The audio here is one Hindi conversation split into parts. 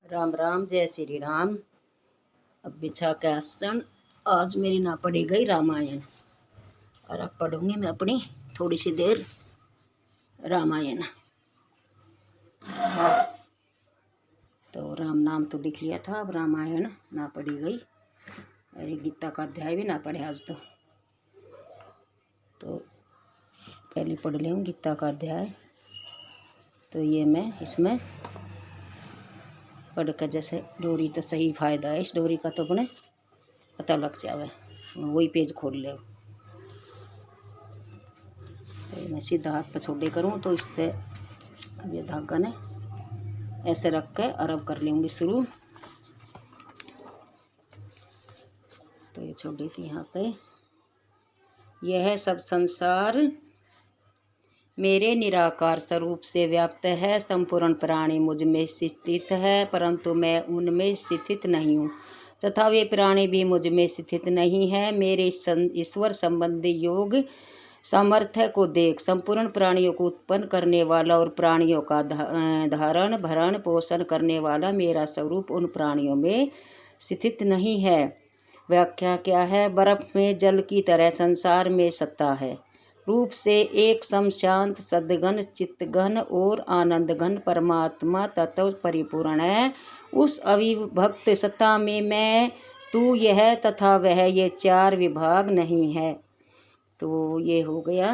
राम राम, जय श्री राम। अब बिछा के आसन। आज मेरी ना पढ़ी गई रामायण, और अब पढ़ूंगी मैं अपनी थोड़ी सी देर रामायण। तो राम नाम तो लिख लिया था, अब रामायण ना पढ़ी गई। अरे गीता का अध्याय भी ना पढ़े आज तो पहले पढ़ लें गीता का अध्याय। तो ये मैं इसमें पढ़ कर जैसे डोरी तो सही फायदा है इस डोरी का, तो अपने पता लग जावे, वही पेज खोल ले। तो मैं सीधा हाथ पर छोड़े करूँ तो इससे अब ये धागा ने ऐसे रख के अरब कर लूँगी शुरू। तो ये छोड़ी थी यहाँ पे। यह सब संसार मेरे निराकार स्वरूप से व्याप्त है। संपूर्ण प्राणी मुझ में स्थित है, परंतु मैं उनमें स्थित नहीं हूँ तथा वे प्राणी भी मुझ में स्थित नहीं है। मेरे ईश्वर संबंधी योग सामर्थ्य को देख संपूर्ण प्राणियों को उत्पन्न करने वाला और प्राणियों का धारण भरण पोषण करने वाला मेरा स्वरूप उन प्राणियों में स्थित नहीं है। व्याख्या क्या है? बर्फ में जल की तरह संसार में सत्ता है। रूप से एक सम शांत सद्गन चित्तघन और आनंदघन परमात्मा तत्व परिपूर्ण है। उस अविभक्त सत्ता में मैं, तू, यह तथा वह, ये चार विभाग नहीं है। तो ये हो गया।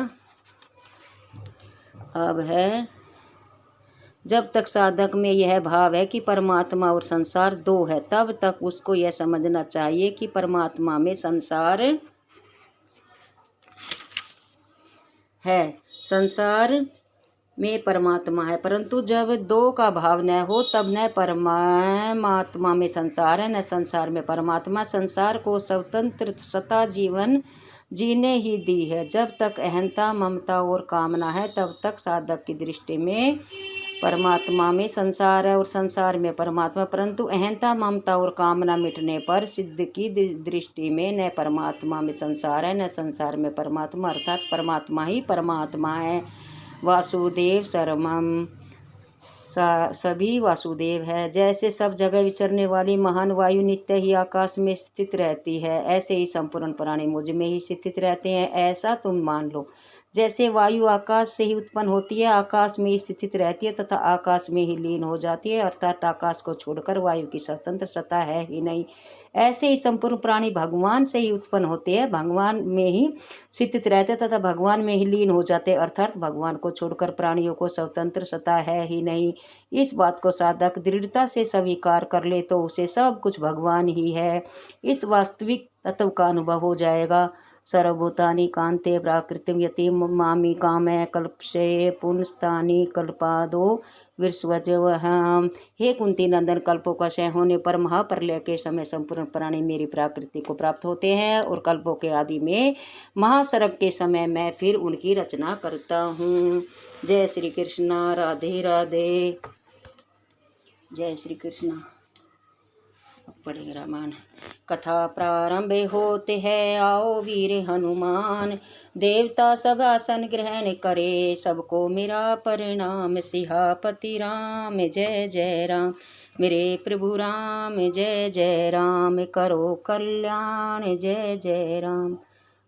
अब है, जब तक साधक में यह भाव है कि परमात्मा और संसार दो है, तब तक उसको यह समझना चाहिए कि परमात्मा में संसार है, संसार में परमात्मा है। परंतु जब दो का भाव न हो तब न परमात्मा में संसार है न संसार में परमात्मा। संसार को स्वतंत्र सत्ता जीवन जीने ही दी है। जब तक अहंता ममता और कामना है तब तक साधक की दृष्टि में परमात्मा में संसार है और संसार में परमात्मा। परंतु अहंता ममता और कामना मिटने पर सिद्ध की दृष्टि में न परमात्मा में संसार है न संसार में परमात्मा, अर्थात परमात्मा ही परमात्मा है। वासुदेव सर्वम, सभी वासुदेव है। जैसे सब जगह विचरने वाली महान वायु नित्य ही आकाश में स्थित रहती है, ऐसे ही संपूर्ण प्राणी मुझ में ही स्थित रहते हैं, ऐसा तुम मान लो। जैसे वायु आकाश से ही उत्पन्न होती है, आकाश में ही स्थित रहती है तथा आकाश में ही लीन हो जाती है, अर्थात आकाश को छोड़कर वायु की स्वतंत्र सत्ता है ही नहीं, ऐसे ही संपूर्ण प्राणी भगवान से ही उत्पन्न होते हैं, भगवान में ही स्थित रहते तथा भगवान में ही लीन हो जाते, अर्थात भगवान को छोड़कर प्राणियों को स्वतंत्र सत्ता है ही नहीं। इस बात को साधक दृढ़ता से स्वीकार कर ले तो उसे सब कुछ भगवान ही है, इस वास्तविक तत्व का अनुभव हो जाएगा। सर्वभूतानि कांते प्राकृतिम यति मामी कामय कल्पसे पुनस्तानि कल्पादो विश्वजवहम। हे कुंती नंदन, कल्पों का क्षय होने पर महाप्रलय के समय संपूर्ण प्राणी मेरी प्राकृति को प्राप्त होते हैं और कल्पों के आदि में महासर्ग के समय मैं फिर उनकी रचना करता हूँ। जय श्री कृष्ण। राधे राधे। जय श्री कृष्ण। अब पढ़ेंगे रामायण। कथा प्रारंभ होते हैं, आओ वीर हनुमान, देवता सब आसन ग्रहण करे, सबको मेरा परिणाम। सिहापति राम जय जय राम, मेरे प्रभु राम जय जय राम, करो कल्याण जय जय राम,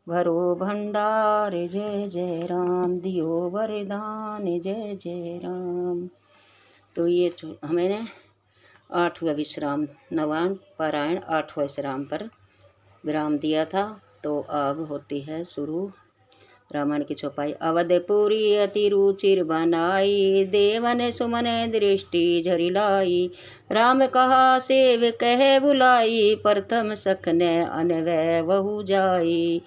भरो भंडार जय जय राम, दियो वरदान जय जय राम। तो ये हमें 8वां विश्राम, नवान पारायण 8वां विश्राम पर विराम दिया था। तो अब होती है शुरू रामायण की चौपाई। अवधपुरी अति रुचिर बनाई, देवन सुमन दृष्टि झरिलाई, राम कहा सेव कह बुलाई, प्रथम सखने अनवय बहु जाई।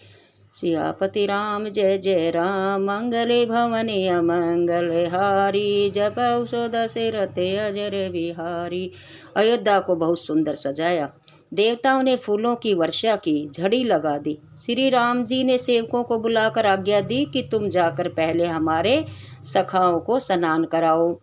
सियापति राम जय जय राम, मंगल भवन अमंगल हारी, जप औषध दशरथ अजर बिहारी। अयोध्या को बहुत सुंदर सजाया, देवताओं ने फूलों की वर्षा की, झड़ी लगा दी। श्री राम जी ने सेवकों को बुलाकर आज्ञा दी कि तुम जाकर पहले हमारे सखाओं को स्नान कराओ।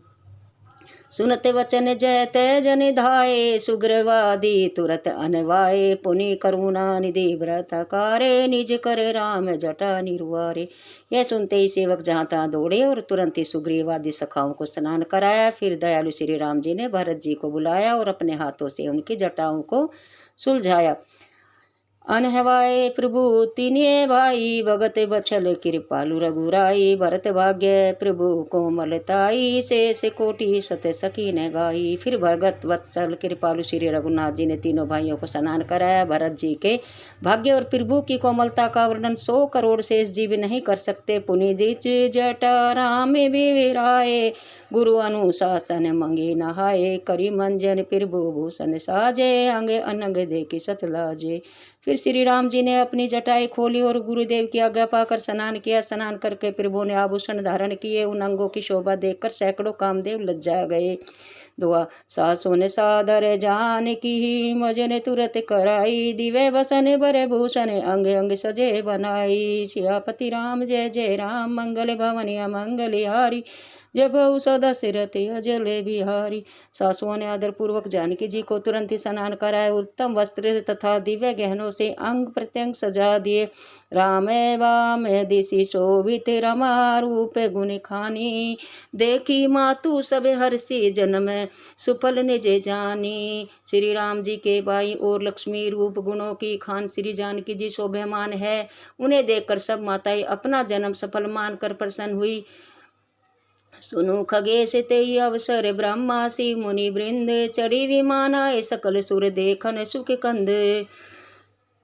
सुनते वचन जय तय जन धाये, सुग्रीवादि तुरत अनवाये, पुनि करुणा निधि व्रत कारे, निज कर राम जटा निरुआरे। यह सुनते ही सेवक जहाँ तहाँ दौड़े और तुरंत ही सुग्रीवादि सखाओं को स्नान कराया। फिर दयालु श्री राम जी ने भरत जी को बुलाया और अपने हाथों से उनकी जटाओं को सुलझाया। अनहवाए प्रभु तिन्हे भाई, भगत बछल कृपालु रघुराई, भरत भाग्य प्रभु कोमलताई, शेष कोटि सत सकी न गाई। फिर भगत वत्सल कृपालु श्री रघुनाथ जी ने तीनों भाइयों को स्नान कराया। भरत जी के भाग्य और प्रभु की कोमलता का वर्णन 100 करोड़ शेष जी भी नहीं कर सकते। पुनिदिच जटा राम विराए, गुरु अनुशासन मंगे नहाए, करी मंजन प्रभु भूषण साजे, अंगे अनंग देखी सतलाजे। फिर श्री राम जी ने अपनी जटाएं खोली और गुरुदेव की आज्ञा पाकर स्नान किया। स्नान करके प्रभु ने आभूषण धारण किए। उन अंगों की शोभा देखकर सैकड़ों कामदेव लज्जा गए। दुआ सासों ने सादर जान की, मजने तुरत कराई, दिवे बसन बरे भूषण अंग अंग सजे बनाई। सियापति राम जय जय राम, मंगल भवन मंगल हारी, जब सदा दशरथ अजल बिहारी। सासुओं ने आदर पूर्वक जानकी जी को तुरंत ही स्नान कराए। उत्तम वस्त्र तथा दिव्य गहनों से अंग प्रत्यंग सजा दिए। राम वाम दिशि शोभित, रमा रूप गुण खानी, देखी मातु सब हर्षि, जन्म सुफल निज जानी। श्री राम जी के बाई और लक्ष्मी रूप गुणों की खान श्री जानकी जी शोभमान है। उन्हें देखकर सब माताएं अपना जन्म सफल मानकर प्रसन्न हुई। सुनु खगेश तेई अवसर, ब्रह्मासी मुनि वृंद, चढ़ी विमान आए सकल सुर, देखन सुख कंद।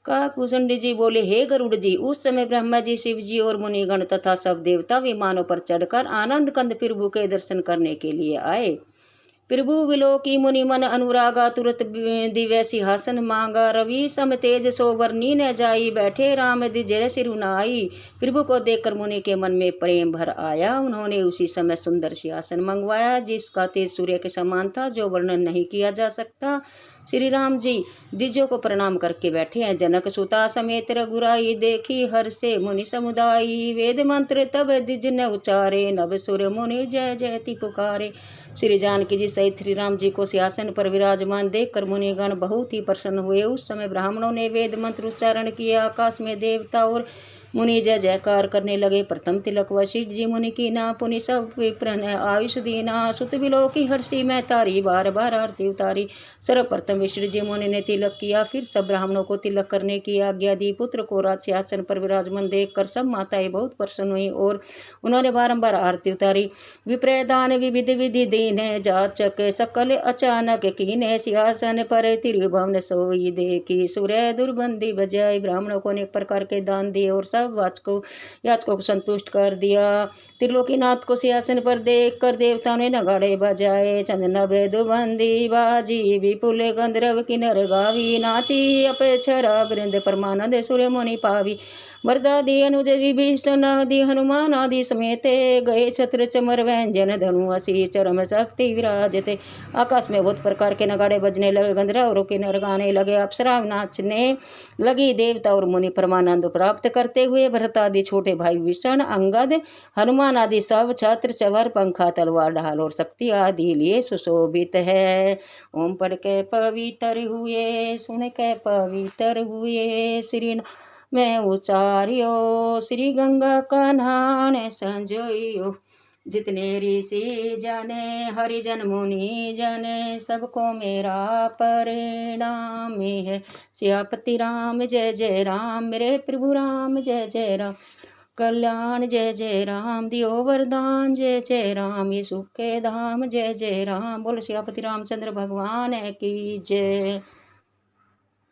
काकुशंडी जी बोले, हे गरुड़ जी, उस समय ब्रह्मा जी, शिव जी और मुनिगण तथा सब देवता विमानों पर चढ़कर आनंद कंद प्रभु के दर्शन करने के लिए आए। प्रभु विलोकी मुनि मन अनुरागा, तुरत दिव्य सिंहासन मांगा, रवि सम तेज सो वर्णी न जाई, बैठे राम जय सिरुनाई। प्रभु को देखकर मुनि के मन में प्रेम भर आया। उन्होंने उसी समय सुंदर सिंहासन मंगवाया, जिसका तेज सूर्य के समान था, जो वर्णन नहीं किया जा सकता। श्री राम जी द्विजों को प्रणाम करके बैठे हैं। जनक सुता समेत रघुराई, देखी हर्षे मुनि समुदायी, वेद मंत्र तब द्विज न उचारे, नभ सुर मुनि जय जयति पुकारे। श्री जानकी जी सहित श्री राम जी को सिंहासन पर विराजमान देखकर मुनिगण बहुत ही प्रसन्न हुए। उस समय ब्राह्मणों ने वेद मंत्र उच्चारण किए। आकाश में देवता और मुनि जय जयकार करने लगे। प्रथम तिलक वशिष्ठ जी मुनि की ना, पुनि सब विप्रन आयुष दीना, सुत बिलोकी हर्षि में तारी, बार बार आरती उतारी। सर्वप्रथम वशिष्ठ जी मुनि ने तिलक किया, फिर सब ब्राह्मणों को तिलक करने की आज्ञा दी। पुत्र को राज सिंहासन पर विराजमान देखकर सब माताएं बहुत प्रसन्न हुई और उन्होंने बारंबार आरती उतारी। विप्रदान विविध विधि दीन, जाचक सकल अचानक कीने, सिंहासन पर त्रिभुवन सोई, देखी सूर्य दुर्बंदी बजाई। ब्राह्मणों को अनेक प्रकार के दान दिए और याचकों को संतुष्ट कर दिया। त्रिलोकीनाथ को सिंहासन पर देखकर देवताओं ने नगाड़े बजाए। चंदन दुबंदी बाजी, विपुल गंधर्व किन्नर गावी, नाची अपेक्षरा वृंद, परमानंद सूर्य मुनि पावी। वरदादि अनुज विभीषण आदि हनुमान आदि समेते, गए छत्र चमर व्यंजन धनु असी, चरम शक्ति विराजते। आकाश में बहुत प्रकार के नगाड़े बजने लगे, गंधर्वों के नर गाने लगे, अप्सरा नाचने लगी। देवता और मुनि परमानंद प्राप्त करते हुए भरत आदि छोटे भाई विभीषण, अंगद, हनुमान आदि सब छत्र चवर पंखा तलवार ढाल और शक्ति आदि लिए सुशोभित है। ओम पढ़ के पवित्र हुए, सुन के पवित्र हुए, श्री मैं उचारियो, श्री गंगा का नहान संजोइयो। जितने ऋषि जाने हरिजन मुनि जाने, सबको मेरा परिणाम है। सियापति राम जय जय राम, मेरे प्रभु राम जय जय राम। कल्याण जय जय राम, दियो वरदान जय जय राम, ये सुख के धाम जय जय राम। बोलो सियापति रामचंद्र भगवान की जय।